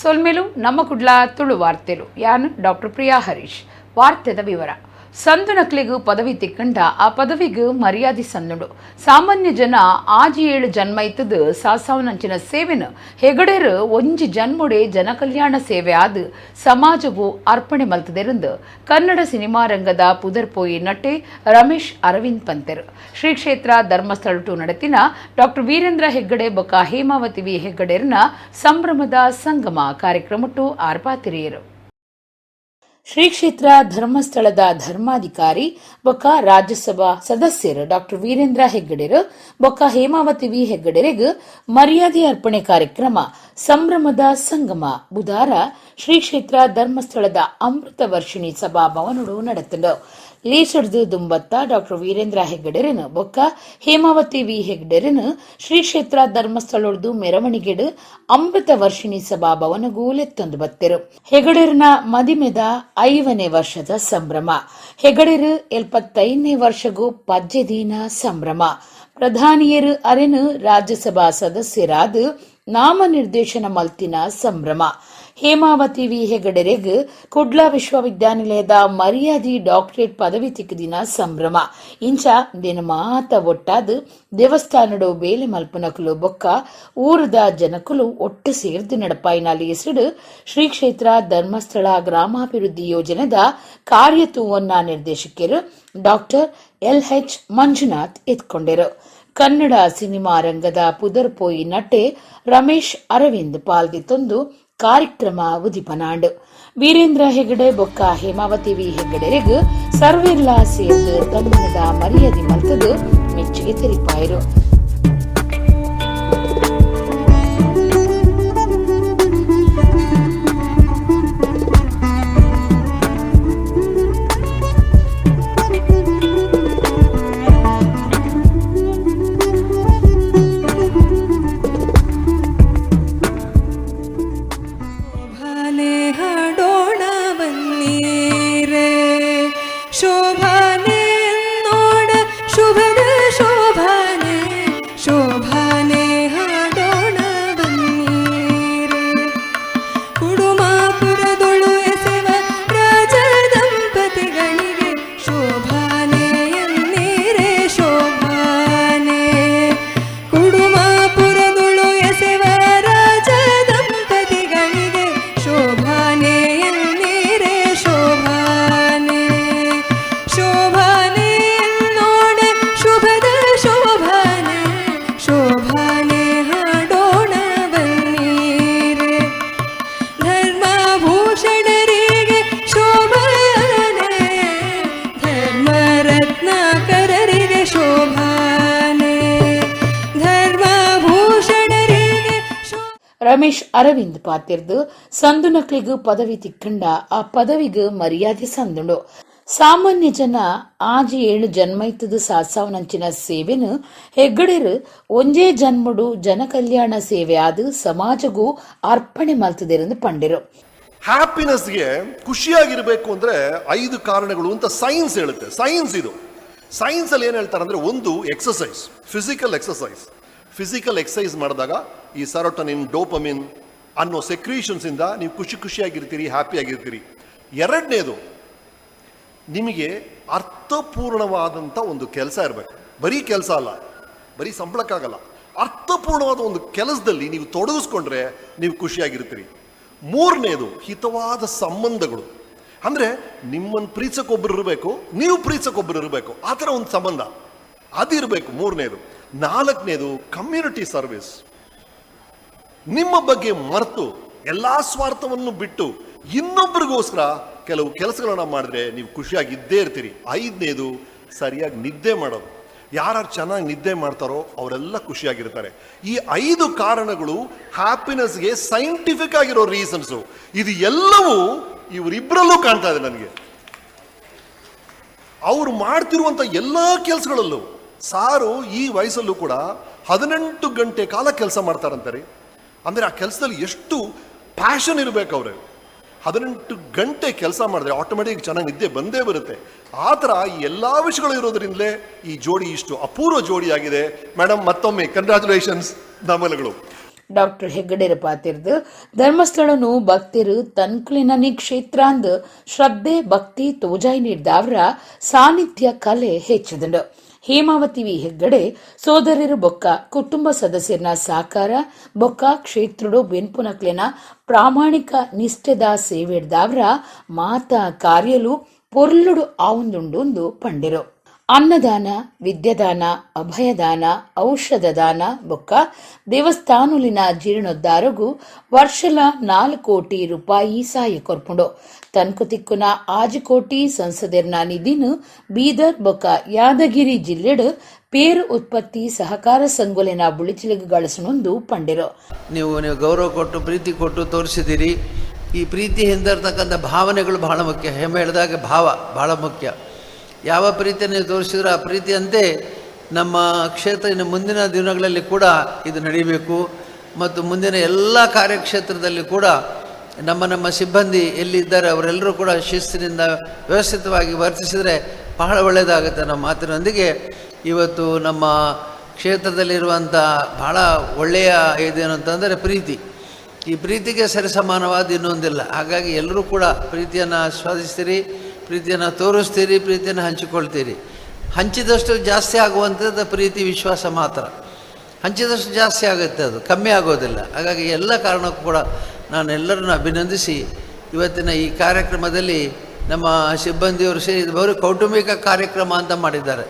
ಸೊಲ್ಮೆಲು ನಮ್ಮ ಕುಡ್ಲ ತುಳು ವಾರ್ತೆಲು ಯಾನ್ ಡಾಕ್ಟರ್ ಪ್ರಿಯಾ ಹರೀಶ್ ವಾರ್ತೆದ ವಿವರ ಸಂದು ನಕ್ಲಿಗೂ ಪದವಿ ತಿಕ್ಕಂಡ ಆ ಪದವಿಗೂ ಮರ್ಯಾದೆ ಸಂದುಂಡು ಸಾಮಾನ್ಯ ಜನ ಆಜಿ 7 ಜನ್ಮ ಇತ್ತದು ಸಾಸಾವನಂಚಿನ ಸೇವೆನ ಹೆಗಡೆರು ಒಂಜಿ ಜನ್ಮುಡೆ ಜನಕಲ್ಯಾಣ ಸೇವೆ ಆದು ಸಮಾಜಗೂ ಅರ್ಪಣೆ ಮಲ್ತದೆರಂದು ಕನ್ನಡ ಸಿನಿಮಾ ರಂಗದ ಪುದರ್ಪೋಯಿ ನಟೆ ರಮೇಶ್ ಅರವಿಂದ್ ಪಂತೆರ್ ಶ್ರೀ ಕ್ಷೇತ್ರ ಧರ್ಮಸ್ಥಳ ಟು ನಡತಿನ ಡಾಕ್ಟರ್ ವೀರೇಂದ್ರ ಹೆಗ್ಗಡೆ ಬೊಕ್ಕ ಹೇಮಾವತಿ ವಿ ಹೆಗ್ಗಡೆರ್ನ ಸಂಭ್ರಮದ ಸಂಗಮ ಕಾರ್ಯಕ್ರಮಟ್ಟು ಆರ್ಪಾತಿರಿಯರು ಶ್ರೀ ಕ್ಷೇತ್ರ ಧರ್ಮಸ್ಥಳದ ಧರ್ಮಾಧಿಕಾರಿ ಬೊಕ್ಕ ರಾಜ್ಯಸಭಾ ಸದಸ್ಯರು ಡಾಕ್ಟರ್ ವೀರೇಂದ್ರ ಹೆಗ್ಗಡೆರು ಬೊಕ್ಕ ಹೇಮಾವತಿ ವಿ ಹೆಗ್ಗಡೆರೆಗ್ ಮರ್ಯಾದೆ ಅರ್ಪಣೆ ಕಾರ್ಯಕ್ರಮ ಸಂಭ್ರಮದ ಸಂಗಮ ಬುಧವಾರ ಶ್ರೀ ಕ್ಷೇತ್ರ ಧರ್ಮಸ್ಥಳದ ಅಮೃತ ವರ್ಷಿಣಿ ಸಭಾಭವನಡು ನಡೆತಂಡು ಲೀಸಡ್ದು ದುಂಬತ್ತ ಡಾಕ್ಟರ್ ವೀರೇಂದ್ರ ಹೆಗ್ಗಡೆರನ್ ಬೊಕ್ಕ ಹೇಮಾವತಿ ವಿ ಹೆಗ್ಗಡೆರನ್ ಶ್ರೀ ಕ್ಷೇತ್ರ ಧರ್ಮಸ್ಥಳದ್ದು ಮೆರವಣಿಗೆಡು ಅಮೃತ ವರ್ಷಿಣಿ ಸಭಾಭವನಗೂ ಲೆತ್ತೊಂದು ಬತ್ತೆರು ಹೆಗಡೆರನ ಮದಿಮೆದ 5ನೇ ವರ್ಷದ ಸಂಭ್ರಮ ಹೆಗಡೆರು 75ನೇ ವರ್ಷಗೂ ಪಜ್ಜೆದೀನ ಸಂಭ್ರಮ ಪ್ರಧಾನಿಯರು ಅರೆನು ರಾಜ್ಯಸಭಾ ಸದಸ್ಯರಾದ ನಾಮನಿರ್ದೇಶನ ಮಲ್ತಿನ ಸಂಭ್ರಮ ಹೇಮಾವತಿ ವಿ ಹೆಗಡೆರೆಗ್ ಕುಡ್ಲ ವಿಶ್ವವಿದ್ಯಾನಿಲಯದ ಮರ್ಯಾದಿ ಡಾಕ್ಟರೇಟ್ ಪದವಿ ತಿಕ್ಕದಿನ ಸಂಭ್ರಮ ಇಂಚ ದಿನ ಮಾತ ಒಟ್ಟಾದ ದೇವಸ್ಥಾನಡು ಬೇಲೆ ಮಲ್ಪನಕುಲು ಬೊಕ್ಕ ಊರದ ಜನಕುಲು ಒಟ್ಟು ಸೇರ್ದು ನಡಪಾಯಿನಲ್ಲಿ ಹೆಸರು ಶ್ರೀ ಕ್ಷೇತ್ರ ಧರ್ಮಸ್ಥಳ ಗ್ರಾಮಾಭಿವೃದ್ಧಿ ಯೋಜನೆದ ಕಾರ್ಯತೂವನ್ನ ನಿರ್ದೇಶಕರು ಡಾಕ್ಟರ್ LH ಮಂಜುನಾಥ್ ಎತ್ಕೊಂಡರು ಕನ್ನಡ ಸಿನಿಮಾ ರಂಗದ ಪುದರ್ಪೋಯಿ ನಟೆ ರಮೇಶ್ ಅರವಿಂದ್ ಪಾಲ್ದಿತ್ತೊಂದು ಕಾರ್ಯಕ್ರಮ ಉದಿಪನಾಂಡು ವೀರೇಂದ್ರ ಹೆಗಡೆ ಬೊಕ್ಕ ಹೇಮಾವತಿ ವಿ ಹೆಗ್ಗಡೆರೆಗ್ ಸರ್ವೆಲ್ಲ ಸೇರ್ದು ತಮ್ಮನದ ಮರ್ಯಾದೆ ಮಲ್ತದು ಮೆಚ್ಚುಗೆ ತೆರಿಪಾಯರು ರಮೇಶ್ ಅರವಿಂದ್ ಪಾತಿರ್ದು ಸಂದು ನಕ್ಲಿಗೂ ಪದವಿ ತಿಕ್ಕಂಡ ಆ ಪದವಿಗೂ ಮರ್ಯಾದೆ ಸಂದುಂಡು ಸಾಮಾನ್ಯ ಜನ ಆಜಿ 7 ಜನ್ಮ ಇತ್ತದು ಸಾಸಾವನಂಚಿನ ಸೇವೆನು ಹೆಗ್ಗಡೆರು ಒಂಜೇ ಜನ್ಮಡು ಜನಕಲ್ಯಾಣ ಸೇವೆ ಆದು ಸಮಾಜಗೂ ಅರ್ಪಣೆ ಮಲ್ತದೆರೆಂದು ಪಂಡಿರು ಹ್ಯಾಪಿನೆಸ್ಗೆ ಖುಷಿಯಾಗಿರ್ಬೇಕು ಅಂದ್ರೆ 5 ಕಾರಣಗಳು ಅಂತ ಸೈನ್ಸ್ ಹೇಳುತ್ತೆ. ಸೈನ್ಸ್ ಅಲ್ಲಿ ಏನ್ ಹೇಳ್ತಾರೆ ಅಂದ್ರೆ, ಒಂದು ಎಕ್ಸಸೈಸ್, ಫಿಸಿಕಲ್ ಎಕ್ಸಸೈಸ್ ಮಾಡಿದಾಗ ಈ ಸೆರೋಟೋನಿನ್, ಡೋಪಮಿನ್ ಅನ್ನೋ ಸೆಕ್ರೀಷನ್ಸ್ ಇಂದ ನೀವು ಖುಷಿಯಾಗಿರ್ತೀರಿ, ಹ್ಯಾಪಿಯಾಗಿರ್ತೀರಿ. ಎರಡನೇದು, ನಿಮಗೆ ಅರ್ಥಪೂರ್ಣವಾದಂಥ ಒಂದು ಕೆಲಸ ಇರಬೇಕು. ಬರೀ ಕೆಲಸ ಅಲ್ಲ, ಬರೀ ಸಂಬಳಕ್ಕಾಗಲ್ಲ, ಅರ್ಥಪೂರ್ಣವಾದ ಒಂದು ಕೆಲಸದಲ್ಲಿ ನೀವು ತೊಡಗಿಸ್ಕೊಂಡ್ರೆ ನೀವು ಖುಷಿಯಾಗಿರ್ತೀರಿ. ಮೂರನೇದು, ಹಿತವಾದ ಸಂಬಂಧಗಳು. ಅಂದರೆ ನಿಮ್ಮನ್ನು ಪ್ರೀತಿಸೋಕೊಬ್ಬರು ಇರಬೇಕು, ನೀವು ಪ್ರೀತಿಸೋಕೊಬ್ಬರು ಇರಬೇಕು, ಆ ಥರ ಒಂದು ಸಂಬಂಧ ಅದಿರಬೇಕು. ಮೂರನೇದು. ನಾಲ್ಕನೇದು, ಕಮ್ಯುನಿಟಿ ಸರ್ವಿಸ್. ನಿಮ್ಮ ಬಗ್ಗೆ ಮರೆತು ಎಲ್ಲ ಸ್ವಾರ್ಥವನ್ನು ಬಿಟ್ಟು ಇನ್ನೊಬ್ಬರಿಗೋಸ್ಕರ ಕೆಲವು ಕೆಲಸಗಳನ್ನ ಮಾಡಿದ್ರೆ ನೀವು ಖುಷಿಯಾಗಿದ್ದೇ ಇರ್ತೀರಿ. ಐದನೇದು, ಸರಿಯಾಗಿ ನಿದ್ದೆ ಮಾಡೋದು. ಯಾರು ಚೆನ್ನಾಗಿ ನಿದ್ದೆ ಮಾಡ್ತಾರೋ ಅವರೆಲ್ಲ ಖುಷಿಯಾಗಿರ್ತಾರೆ. ಈ 5 ಕಾರಣಗಳು ಹ್ಯಾಪಿನೆಸ್ಗೆ ಸೈಂಟಿಫಿಕ್ ಆಗಿರೋ ರೀಸನ್ಸು. ಇದು ಎಲ್ಲವೂ ಇವರಿಬ್ಬರಲ್ಲೂ ಕಾಣ್ತಾ ಇದೆ ನನಗೆ. ಅವರು ಮಾಡ್ತಿರುವಂಥ ಎಲ್ಲ ಕೆಲಸಗಳಲ್ಲೂ ಸಾರು ಈ ವಯಸ್ಸಲ್ಲೂ ಕೂಡ 18 ಗಂಟೆ ಕಾಲ ಕೆಲಸ ಮಾಡ್ತಾರಂತಾರೆ. ಅಂದರೆ ಆ ಕೆಲಸದಲ್ಲಿ ಎಷ್ಟು ಪ್ಯಾಷನ್ ಇರಬೇಕು ಅವ್ರಿಗೆ. 18 ಗಂಟೆ ಕೆಲಸ ಮಾಡಿದ್ರೆ ಆಟೋಮೆಟಿಕ್ ಚೆನ್ನಾಗಿ ನಿದ್ದೆ ಬಂದೇ ಬರುತ್ತೆ. ಆ ಥರ ಈ ಎಲ್ಲ ವಿಷಯಗಳು ಇರೋದ್ರಿಂದಲೇ ಈ ಜೋಡಿ ಇಷ್ಟು ಅಪೂರ್ವ ಜೋಡಿಯಾಗಿದೆ. ಮೇಡಮ್, ಮತ್ತೊಮ್ಮೆ ಕಂಗ್ರ್ಯಾಚುಲೇಷನ್ಸ್, ನಮನಗಳು. ಡಾಕ್ಟರ್ ಹೆಗ್ಗಡೆರ ಪಾತಿರ್ದು ಧರ್ಮಸ್ಥಳನು ಭಕ್ತರು ತನ್ಕುಲಿನನಿ ಕ್ಷೇತ್ರ ಅಂದು ಶ್ರದ್ಧೆ ಭಕ್ತಿ ತೋಜಾಯಿ ನೀಡಿದವರ ಸಾನ್ನಿಧ್ಯ ಕಲೆ ಹೆಚ್ಚಿದಂಡು. ಹೇಮಾವತಿ ವಿ ಹೆಗ್ಗಡೆ ಸೋದರರು ಬೊಕ್ಕ ಕುಟುಂಬ ಸದಸ್ಯರನ ಸಾಕಾರ ಬೊಕ್ಕ ಕ್ಷೇತ್ರಡು ಬೆನ್ಪುನಕ್ಲೆನ ಪ್ರಾಮಾಣಿಕ ನಿಷ್ಠೆದ ಸೇವೆಡ್ದವರ ಮಾತ ಕಾರ್ಯಲು ಪೊರ್ಲುಡು ಆವುಂದುಂಡು ಪಂಡಿರು. ಅನ್ನದಾನ, ವಿದ್ಯಾದಾನ, ಅಭಯದಾನ, ಔಷಧ ದಾನ ಬೊಕ್ಕ ದೇವಸ್ಥಾನುಲಿನ ಜೀರ್ಣೋದ್ಧಾರಗೂ ವರ್ಷಲ 4 ಕೋಟಿ ರೂಪಾಯಿ ಸಾಯ ಕೊರ್ಪುಂಡು. ತನ್ಕು ತಿಕ್ಕುನ 6 ಕೋಟಿ ಸಂಸದರ್ನ ನಿಧಿನು ಬೀದರ್ ಬೊಕ್ಕ ಯಾದಗಿರಿ ಜಿಲ್ಲೆಡು ಪೇರು ಉತ್ಪತ್ತಿ ಸಹಕಾರ ಸಂಘಲಿನ ಬುಳಿಚಿಲಿಗೆ ಗಳಿಸಣೊಂದು ಪಂಡಿರು. ನೀವು ಗೌರವ ಕೊಟ್ಟು ಪ್ರೀತಿ ಕೊಟ್ಟು ತೋರಿಸಿದ್ದೀರಿ. ಈ ಪ್ರೀತಿ ಹಿಂದಿರ್ತಕ್ಕಂಥ ಭಾವನೆಗಳು ಬಹಳ ಮುಖ್ಯ. ಹೆಮ್ಮೆ ಹೇಳಿದಾಗ ಭಾವ ಬಹಳ ಮುಖ್ಯ. ಯಾವ ಪ್ರೀತಿಯನ್ನು ನೀವು ತೋರಿಸಿದ್ರು ಆ ಪ್ರೀತಿಯಂತೆ ನಮ್ಮ ಕ್ಷೇತ್ರ ಇನ್ನು ಮುಂದಿನ ದಿನಗಳಲ್ಲಿ ಕೂಡ ಇದು ನಡೀಬೇಕು. ಮತ್ತು ಮುಂದಿನ ಎಲ್ಲ ಕಾರ್ಯಕ್ಷೇತ್ರದಲ್ಲಿ ಕೂಡ ನಮ್ಮ ಸಿಬ್ಬಂದಿ ಎಲ್ಲಿದ್ದಾರೆ ಅವರೆಲ್ಲರೂ ಕೂಡ ಶಿಸ್ತಿನಿಂದ ವ್ಯವಸ್ಥಿತವಾಗಿ ವರ್ತಿಸಿದರೆ ಬಹಳ ಒಳ್ಳೆಯದಾಗುತ್ತೆ. ನಮ್ಮ ಮಾತಿನೊಂದಿಗೆ ಇವತ್ತು ನಮ್ಮ ಕ್ಷೇತ್ರದಲ್ಲಿರುವಂಥ ಬಹಳ ಒಳ್ಳೆಯ ಇದೇನು ಅಂತಂದರೆ ಪ್ರೀತಿ. ಈ ಪ್ರೀತಿಗೆ ಸರಿಸಮಾನವಾದ ಇನ್ನೊಂದಿಲ್ಲ. ಹಾಗಾಗಿ ಎಲ್ಲರೂ ಕೂಡ ಪ್ರೀತಿಯನ್ನು ಆಸ್ವಾದಿಸ್ತೀರಿ, ಪ್ರೀತಿಯನ್ನು ತೋರಿಸ್ತೀರಿ, ಪ್ರೀತಿಯನ್ನು ಹಂಚಿಕೊಳ್ತೀರಿ. ಹಂಚಿದಷ್ಟು ಜಾಸ್ತಿ ಆಗುವಂಥದ್ದು ಪ್ರೀತಿ ವಿಶ್ವಾಸ ಮಾತ್ರ. ಹಂಚಿದಷ್ಟು ಜಾಸ್ತಿ ಆಗುತ್ತೆ, ಅದು ಕಮ್ಮಿ ಆಗೋದಿಲ್ಲ. ಹಾಗಾಗಿ ಎಲ್ಲ ಕಾರಣಕ್ಕೂ ಕೂಡ ನಾನು ಎಲ್ಲರನ್ನು ಅಭಿನಂದಿಸಿ ಇವತ್ತಿನ ಈ ಕಾರ್ಯಕ್ರಮದಲ್ಲಿ ನಮ್ಮ ಸಿಬ್ಬಂದಿಯವರು ಸೇರಿ ಇದು ಬರೀ ಕೌಟುಂಬಿಕ ಕಾರ್ಯಕ್ರಮ ಅಂತ ಮಾಡಿದ್ದಾರೆ.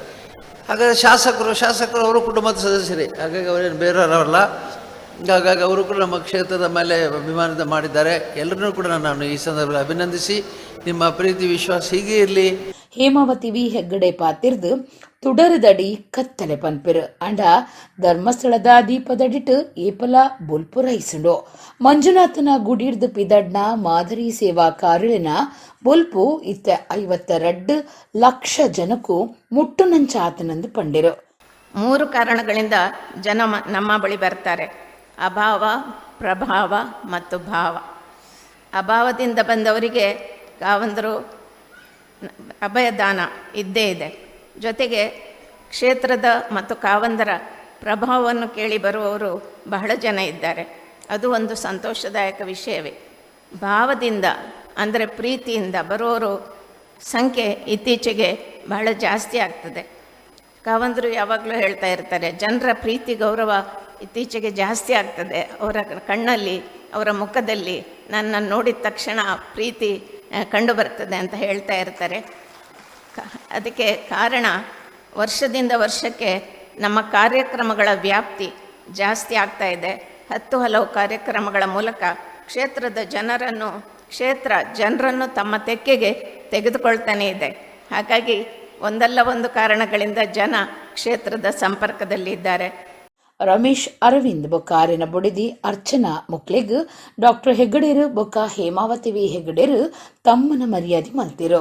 ಹಾಗಾದರೆ ಶಾಸಕರು ಅವರು ಕುಟುಂಬದ ಸದಸ್ಯರೇ, ಹಾಗಾಗಿ ಅವರೇನು ಬೇರೆಯವರಲ್ಲ. ಹಾಗಾಗಿ ಅವರು ಕೂಡ ನಮ್ಮ ಕ್ಷೇತ್ರದ ಮೇಲೆ ಅಭಿಮಾನದ ಮಾಡಿದ್ದಾರೆ. ಎಲ್ಲರನ್ನೂ ಕೂಡ ನಾನು ಈ ಸಂದರ್ಭದಲ್ಲಿ ಅಭಿನಂದಿಸಿ ನಿಮ್ಮ ಪ್ರೀತಿ ವಿಶ್ವಾಸ ಹೀಗೆ ಇರಲಿ. ಹೇಮಾವತಿ ವಿ ಹೆಗ್ಗಡೆ ಪಾತಿರ್ದು ತುಡರದಡಿ ಕತ್ತಲೆ ಪನ್ಪಿರು ಅಂಡ ಧರ್ಮಸ್ಥಳದ ದೀಪದಡಿಟ್ಟು ಏಪಲ ಬುಲ್ಪು ರೈಸುಂಡು. ಮಂಜುನಾಥನ ಗುಡಿರ್ದು ಪಿದಡ್ನ ಮಾದರಿ ಸೇವಾ ಕಾರ್ಯನ ಬುಲ್ಪು ಇತ್ತ 52 ಲಕ್ಷ ಜನಕ್ಕೂ ಮುಟ್ಟುನಂಚಾತನಂದು ಪಂಡಿರು. 3 ಕಾರಣಗಳಿಂದ ಜನ ನಮ್ಮ ಬಳಿ ಬರ್ತಾರೆ: ಅಭಾವ, ಪ್ರಭಾವ ಮತ್ತು ಭಾವ. ಅಭಾವದಿಂದ ಬಂದವರಿಗೆ ಕಾವಂದರು ಅಭಯದಾನ ಇದ್ದೇ ಇದೆ. ಜೊತೆಗೆ ಕ್ಷೇತ್ರದ ಮತ್ತು ಕಾವಂದರ ಪ್ರಭಾವವನ್ನು ಕೇಳಿ ಬರುವವರು ಬಹಳ ಜನ ಇದ್ದಾರೆ. ಅದು ಒಂದು ಸಂತೋಷದಾಯಕ ವಿಷಯವೇ. ಭಾವದಿಂದ ಅಂದರೆ ಪ್ರೀತಿಯಿಂದ ಬರುವವರು ಸಂಖ್ಯೆ ಇತ್ತೀಚೆಗೆ ಬಹಳ ಜಾಸ್ತಿ ಆಗ್ತದೆ. ಕಾವಂದರು ಯಾವಾಗಲೂ ಹೇಳ್ತಾ ಇರ್ತಾರೆ, ಜನರ ಪ್ರೀತಿ ಗೌರವ ಇತ್ತೀಚೆಗೆ ಜಾಸ್ತಿ ಆಗ್ತದೆ. ಅವರ ಕಣ್ಣಲ್ಲಿ, ಅವರ ಮುಖದಲ್ಲಿ ನನ್ನನ್ನು ನೋಡಿದ ತಕ್ಷಣ ಪ್ರೀತಿ ಕಂಡು ಬರ್ತದೆ ಅಂತ ಹೇಳ್ತಾ ಇರ್ತಾರೆ. ಅದಕ್ಕೆ ಕಾರಣ ವರ್ಷದಿಂದ ವರ್ಷಕ್ಕೆ ನಮ್ಮ ಕಾರ್ಯಕ್ರಮಗಳ ವ್ಯಾಪ್ತಿ ಜಾಸ್ತಿ ಆಗ್ತಾ ಇದೆ. 10 ಹಲವು ಕಾರ್ಯಕ್ರಮಗಳ ಮೂಲಕ ಕ್ಷೇತ್ರ ಜನರನ್ನು ತಮ್ಮ ತೆಕ್ಕೆಗೆ ತೆಗೆದುಕೊಳ್ತಾನೆ ಇದೆ. ಹಾಗಾಗಿ ಒಂದಲ್ಲ ಒಂದು ಕಾರಣಗಳಿಂದ ಜನ ಕ್ಷೇತ್ರದ ಸಂಪರ್ಕದಲ್ಲಿದ್ದಾರೆ. ರಮೇಶ್ ಅರವಿಂದ್ ಬೊಕ್ಕಾರಿನ ಬೊಡಿದಿ ಅರ್ಚನಾ ಮುಕ್ಲೆಗ್ ಡಾಕ್ಟರ್ ಹೆಗ್ಗಡೇರು ಬೊಕ್ಕ ಹೇಮಾವತಿ ವಿ ಹೆಗ್ಗಡೇರು ತಮ್ಮನ ಮರ್ಯಾದೆ ಮಲ್ತಿರು.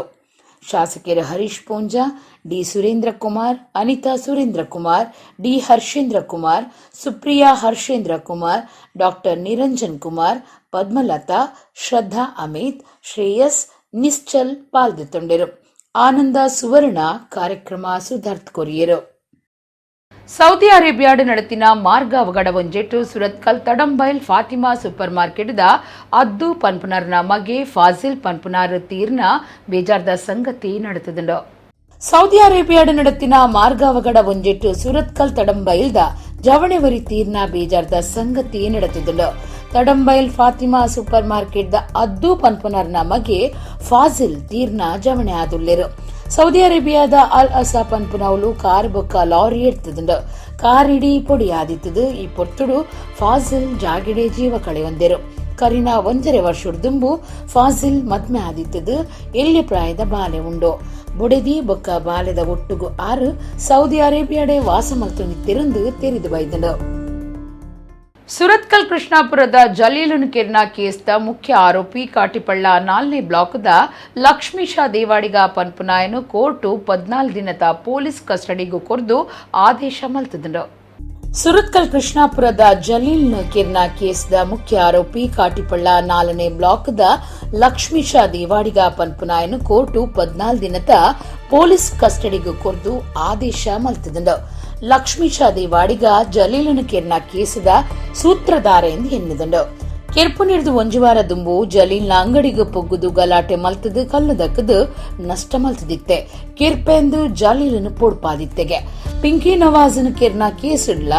ಶಾಸಕರು Harish Poonja, D Surendra Kumar, Anitha Surendra Kumar, D Harshendra Kumar, Supriya Harshendra Kumar, doctor Niranjan Kumar, Padmalatha, Shraddha Amit, Shreyas, Nischal ಪಾಲ್ಗೊಂಡಿರು. ಆನಂದ ಸುವರ್ಣ ಕಾರ್ಯಕ್ರಮ ಸುಧಾರ್ಥ ಕೊರಿಯರು. ಸೌದಿ ಅರೇಬಿಯಾಡ್ ನಡತಿನ ಮಾರ್ಗ ಅವಘಡ ಒಂಜೆಟ್ಟು ಸುರತ್ಕಲ್ ತಡಂಬೈಲ್ ಫಾತಿಮಾ ಸೂಪರ್ ಮಾರ್ಕೆಟ್ದ ಅದ್ದು ಪನ್ಪುನಾರ್ನ ಮಗೆ ಫಾಜಿಲ್ ಪನ್ಪುನಾರ್ ತೀರ್ನ ಬೇಜಾರ್ದ ಸಂಗತಿ ನಡೆತದುಂಡು. ಸೌದಿ ಅರೇಬಿಯಾಡ್ ನಡತಿನ ಮಾರ್ಗ ಅವಘಡ ಒಂಜೆಟ್ಟು ಸುರತ್ಕಲ್ ತಡಂಬೈಲ್ದ ಜವಣೆವರಿ ತೀರ್ನ ಬೇಜಾರ್ದ ಸಂಗತಿ ನಡೆತದುಂಡು. ತಡಂಬೈಲ್ ಫಾತಿಮಾ ಸೂಪರ್ ಮಾರ್ಕೆಟ್ದ ಅದ್ದು ಪನ್ಪುನಾರ್ನ ಮಗೆ ಫಾಜಿಲ್ ತೀರ್ನ ಜವಣೆ ಆದುಲ್ಲೆರು. ಸೌದಿ ಅರೇಬಿಯಾದ ಅಲ್ ಅಸಾ ಪನ್ಪುನವಲು ಕಾರ್ ಬೊಕ್ಕ ಲಾರಿ ಎಡ್ತದುಂಡು. ಕಾರ್ ಇಡೀ ಪೊಡಿ ಆದಿತ್ತದು. ಈ ಪೊರ್ತುಡು ಫಾಜಿಲ್ ಜಾಗಿಡೆ ಜೀವ ಕಳೆಯೊಂದೆರು. ಕರಿನ 1.5 ವರ್ಷದುಂಬು ಫಾಜಿಲ್ ಮದ್ಮೆ ಆದಿತ್ತದು. ಎಲ್ಲಿ ಪ್ರಾಯದ ಬಾಲೆ ಉಂಡು. ಬೊಡೆದಿ ಬೊಕ್ಕ ಬಾಲೆದ ಒಟ್ಟುಗು 6 ಸೌದಿ ಅರೇಬಿಯಾಡೆ ವಾಸ ಮಲ್ತೊಂದಿತ್ತಿರಂದು ತೆರೆದು ಬೈದಂಡು. ಸುರತ್ಕಲ್ ಕೃಷ್ಣಾಪುರದ ಜಲೀಲುನ್ ಕಿರ್ನ ಕೇಸ್ದ ಮುಖ್ಯ ಆರೋಪಿ ಕಾಟಿಪಳ್ಳ 4ನೇ ಬ್ಲಾಕ್ದ ಲಕ್ಷ್ಮೀಶಾ ದೇವಾಡಿಗ ಪನ್ಪುನಾಯನು ಕೋರ್ಟು 14 ದಿನದ ಪೊಲೀಸ್ ಕಸ್ಟಡಿಗೂ ಕೊರ್ದು ಆದೇಶ ಮಲ್ತದಂಡು. ಸುರತ್ಕಲ್ ಕೃಷ್ಣಾಪುರದ ಜಲೀಲ್ ಕಿರ್ನ ಕೇಸ್ದ ಮುಖ್ಯ ಆರೋಪಿ ಕಾಟಿಪಳ್ಳ 4ನೇ ಬ್ಲಾಕ್ದ ಲಕ್ಷ್ಮೀಶಾ ದೇವಾಡಿಗ ಪನ್ಪುನಾಯನು ಕೋರ್ಟು 14 ದಿನದ ಪೊಲೀಸ್ ಕಸ್ಟಡಿಗೂ ಕೊರ್ದು ಆದೇಶ ಮಲ್ತದಂಡು. ಲಕ್ಷ್ಮೀಶ ದೇವಾಡಿಗ ಜಲೀಲನು ಕೆರ್ನ ಕೇಸದ ಸೂತ್ರಧಾರ ಎಂದು ಎನ್ನುದುಂಡು. ಕೆರ್ಪು ನಿರ್ದು ಒಂಜು ವಾರ ದುಂಬು ಜಲೀಲ್ನ ಅಂಗಡಿಗೆ ಪೊಗ್ಗುದು ಗಲಾಟೆ ಮಲ್ತದು ಕಲ್ಲು ದಕ್ಕದು ನಷ್ಟ ಮಲ್ತದಿತ್ತೆ. ಕೆರ್ಪೆಂದು ಜಲೀಲನು ಪೊಡ್ಪಾದಿತ್ತೆಗೆ ಪಿಂಕಿ ನವಾಜನ್ ಕೆರ್ನ ಕೇಸಿಡ್ಲ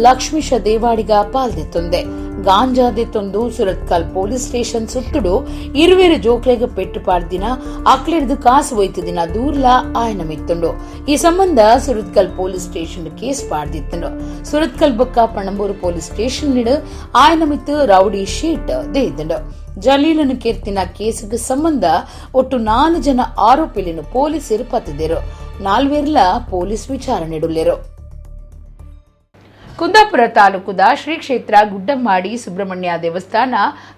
ಲಕ್ಷ್ಮೀಶ ದೇವಾಡಿಗ ಪಾಲ್ದೆತ್ತೊಂದೆ. ಗಾಂಜಾದೆತ್ತೊಂದು ಸುರತ್ಕಲ್ ಪೊಲೀಸ್ ಸ್ಟೇಷನ್ ಸುತ್ತುಡು ಇರುವೆರು ಜೋಕ್ಲೆಗೆ ಪೆಟ್ಟು ಪಾಡ್ದಿನ ಅಕ್ಲೆಡ್ದು ಕಾಸು ಒಯ್ತದಿನ ದೂರ್ಲ ಆಯನ ಮಿತ್ತುಂಡು. ಈ ಸಂಬಂಧ ಸುರತ್ಕಲ್ ಪೊಲೀಸ್ ಸ್ಟೇಷನ್ ಕೇಸ್ ಪಾಡ್ದಿತ್ತುಂಡು. ಸುರತ್ಕಲ್ ಬೊಕ್ಕ ಪಣಂಬೂರು ಪೊಲೀಸ್ ಸ್ಟೇಷನ್ ನಿಡು ಆಯನ ಮಿತ್ತು ರೌಡಿ ಶೀಟ್ ದೇಯ್ದುಂಡು. ಜಲೀಲನು ಕೆರ್ತಿನ ಕೇಸಿಗೆ ಸಂಬಂಧ ಒಟ್ಟು 4 ಜನ ಆರೋಪಿలను ಪೊಲೀಸರು ಪತ್ತದಿರು. 4 ಪೊಲೀಸ್ ವಿಚಾರಣೆಡುಲ್ಲೆರು. ಕುಂದಾಪುರ ತಾಲೂಕುದ ಶ್ರೀ ಕ್ಷೇತ್ರ ಗುಡ್ಡಮ್ಮಾಡಿ ಸುಬ್ರಹ್ಮಣ್ಯ ದೇವಸ್ಥಾನ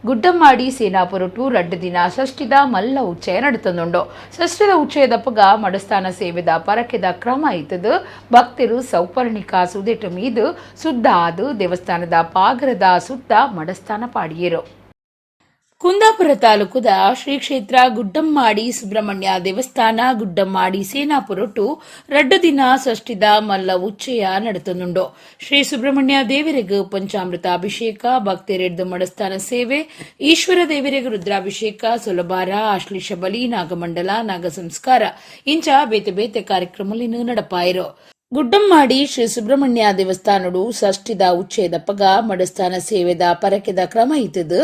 ಗುಡ್ಡಮ್ಮಾಡಿ ಸೇನಾಪುರ ಟು 2 ದಿನ ಷಷ್ಠಿದ ಮಲ್ಲ ಉಚ್ಚಯ ನಡೆತುಂಡು. ಷಷ್ಠಿದ ಉಚ್ಚಯದ ಪಗ ಮಡಸ್ಥಾನ ಸೇವೆದ ಪರಕೆದ ಕ್ರಮ ಇತ್ತದು ಭಕ್ತರು ಸೌಪರ್ಣಿಕ ಸುದೆಟು ಮೀದು ಸುದ್ದ ಆದು ದೇವಸ್ಥಾನದ ಪಾಗರದ ಸುತ್ತ ಮಡಸ್ಥಾನ ಪಾಡಿಯರು. ಕುಂದಾಪುರ ತಾಲೂಕುದ ಶ್ರೀ ಕ್ಷೇತ್ರ ಗುಡ್ಡಮ್ಮಾಡಿ ಸುಬ್ರಹ್ಮಣ್ಯ ದೇವಸ್ಥಾನ ಗುಡ್ಡಮ್ಮಾಡಿ ಸೇನಾಪುರೊಟ್ಟು 2 ದಿನ ಷಷ್ಠಿದ ಮಲ್ಲ ಉಚ್ಚಯ ನಡೆತುಂಡು. ಶ್ರೀ ಸುಬ್ರಹ್ಮಣ್ಯ ದೇವರಿಗೆ ಪಂಚಾಮೃತ ಅಭಿಷೇಕ, ಭಕ್ತರೆಡ್ದು ಮಡಸ್ಥಾನ ಸೇವೆ, ಈಶ್ವರ ದೇವರಿಗೆ ರುದ್ರಾಭಿಷೇಕ, ಸುಲಭಾರ, ಆಶ್ಲೇಷ ಬಲಿ, ನಾಗಮಂಡಲ, ನಾಗ ಸಂಸ್ಕಾರ ಇಂಚ ಬೇತೆ ಬೇತೆ ಕಾರ್ಯಕ್ರಮಲಿನ ನಡಪಾಯಿರು. ಗುಡ್ಡಮ್ಮಾಡಿ ಶ್ರೀ ಸುಬ್ರಹ್ಮಣ್ಯ ದೇವಸ್ಥಾನಡು ಷಷ್ಠಿದ ಉಚ್ಚಯದ ಪಗ ಮಡಸ್ಥಾನ ಸೇವೆದ ಪರಕೆದ ಕ್ರಮ ಇತ್ತದು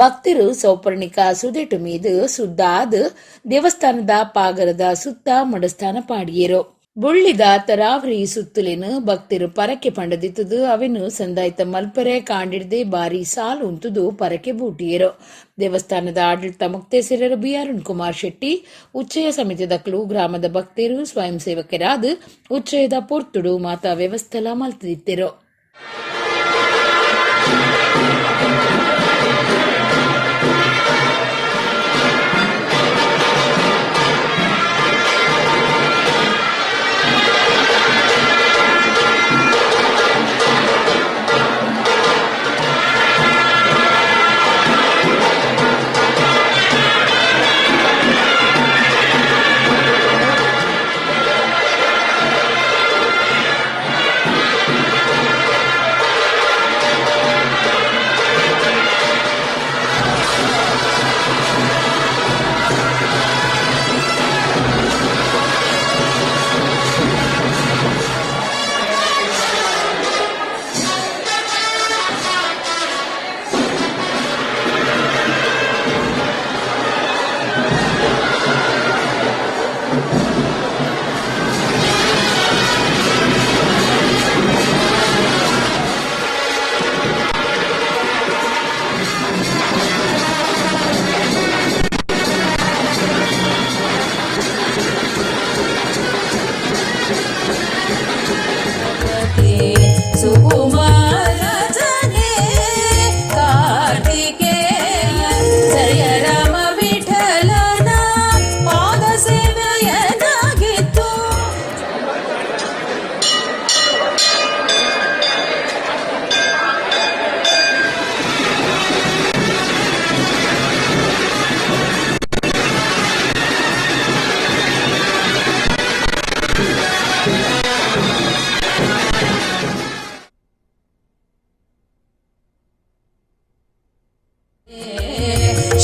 ಭಕ್ತರು ಸೌಪರ್ಣಿಕ ಸುದೆಟು ಮೀದು ಸುದ್ದ ಆದು ದೇವಸ್ಥಾನದ ಪಾಗರದ ಸುತ್ತ ಮಡಸ್ಥಾನ ಪಾಡಿಯರು. ಬುಳ್ಳಿದ ತರಾವರಿ ಸುತ್ತಲಿನ ಭಕ್ತರು ಪರಕೆ ಪಂಡದಿತ್ತದು ಅವೆನು ಸಂದಾಯ್ತ ಮಲ್ಪರೆ ಕಾಂಡಿಡ್ದೆ ಬಾರಿ ಸಾಲು ಉಂತುದು ಪರಕೆ ಬೂಟಿಯರು. ದೇವಸ್ಥಾನದ ಆಡಳಿತ ಮುಕ್ತೇಸರರು ಬಿ ಅರುಣ್ ಕುಮಾರ್ ಶೆಟ್ಟಿ, ಉಚ್ಚಯ ಸಮಿತಿದಕ್ಕಲು ಗ್ರಾಮದ ಭಕ್ತರು ಸ್ವಯಂ ಸೇವಕರಾದ ಉಚ್ಚಯದ ಪೊರ್ತುಡು ಮಾತಾ ವ್ಯವಸ್ಥೆಲ ಮಲ್ತಿದ್ದರು.